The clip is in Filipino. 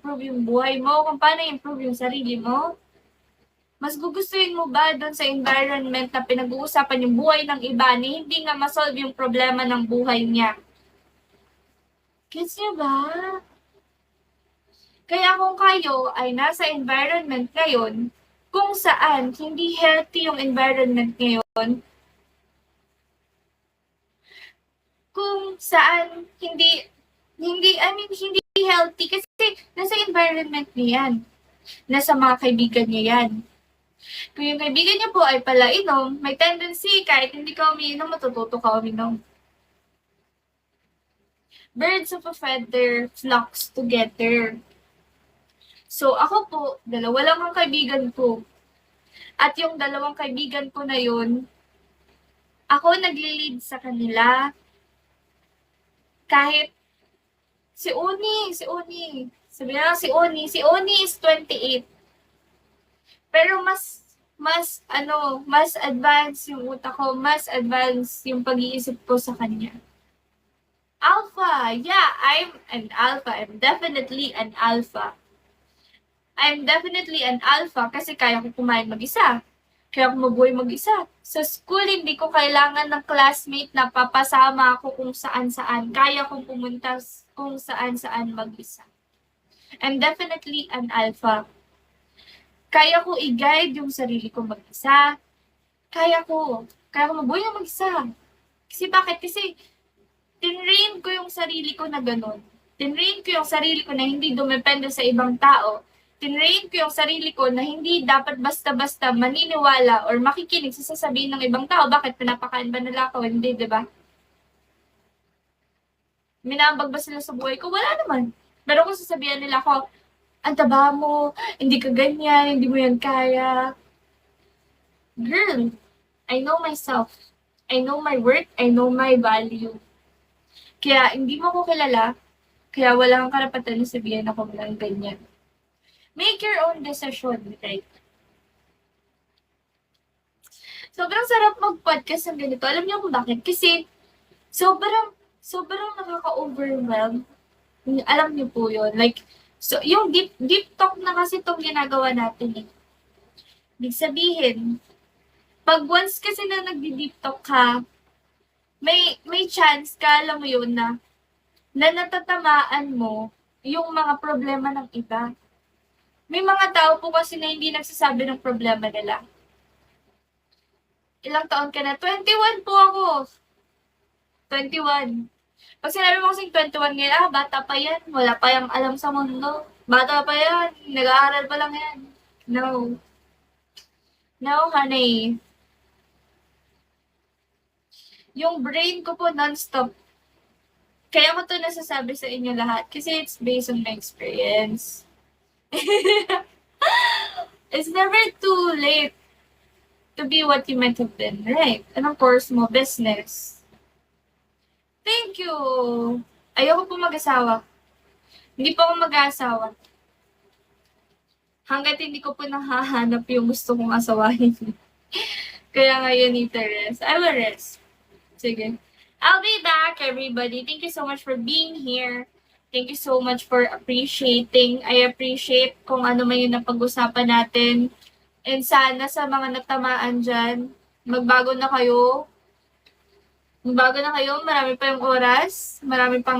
i-improve yung buhay mo, kung paano i-improve yung sarili mo? Mas gugustuhin mo ba doon sa environment na pinag-uusapan yung buhay ng iba ni hindi nga masolve yung problema ng buhay niya? Gets niyo ba? Kaya kung kayo ay nasa environment ngayon, kung saan hindi healthy yung environment ngayon, kung saan hindi hindi healthy kasi nasa environment niya yan. Nasa mga kaibigan niya yan. Kung yung kaibigan niya po ay palainom, may tendency kahit hindi ka umiinom, matututo ka uminom. Birds of a feather flocks together. So, ako po, dalawa lang ang kaibigan ko. At yung dalawang kaibigan ko na yun, ako nagli-lead sa kanila. Kahit si Uni, sabi na si Uni is 28. Pero mas advanced yung utak ko, mas advanced yung pag-iisip ko sa kanya. Alpha, yeah, I'm an alpha. I'm definitely an alpha. Kasi kaya ko kumain mag-isa. Kaya ako mabuhay mag-isa. Sa school, hindi ko kailangan ng classmate na papasama ako kung saan-saan. Kaya kong pumunta kung saan-saan mag-isa. I'm definitely an alpha. Kaya ko i-guide yung sarili ko mag-isa. Kaya ko mabuhay na mag-isa. Kasi bakit? Kasi tinrain ko yung sarili ko na ganun. Tinrain ko yung sarili ko na hindi dumepende sa ibang tao. Tinrain ko yung sarili ko na hindi dapat basta-basta maniniwala or makikinig sa sasabihin ng ibang tao. Bakit? Pinapakain ba nila ako? Hindi, di ba? Minambag ba sila sa buhay ko? Wala naman. Pero kung sasabihan nila ako, ang taba mo, hindi ka ganyan, hindi mo yan kaya. Girl, I know myself. I know my worth. I know my value. Kaya hindi mo ko kilala, kaya wala kang karapatan na sabihin ako lang ganyan. Make your own decision, right? Sobrang sarap mag-podcast ng ganito. Alam niyo kung bakit? Kasi sobrang nakaka-overwhelm. Alam niyo po yun. Like, so, yung deep talk na kasi itong ginagawa natin eh. Ibig sabihin, pag once kasi na nagdi-deep talk ka, may chance ka, alam mo yun, na natatamaan mo yung mga problema ng iba. May mga tao po kasi na hindi nagsasabi ng problema nila. Ilang taon ka na? 21 po ako. 21. Pag sinabi mo kasing 21 ngayon, bata pa yan. Wala pa yung alam sa mundo. Bata pa yan. Nag-aaral pa lang yan. No. No, honey. Yung brain ko po non-stop. Kaya ko to nasasabi sa inyo lahat kasi it's based on my experience. It's never too late to be what you meant to have been, right? And of course, mo business. Thank you! Ayoko po mag-asawa. Hindi po ako mag-asawa. Hanggat hindi ko po nahahanap yung gusto kong asawahin. Kaya ngayon, interest. I will rest. Sige. I'll be back, everybody. Thank you so much for being here. Thank you so much for appreciating. I appreciate kung ano man yung napag-usapan natin. And sana sa mga natamaan dyan, magbago na kayo. Marami pa yung oras. Marami pang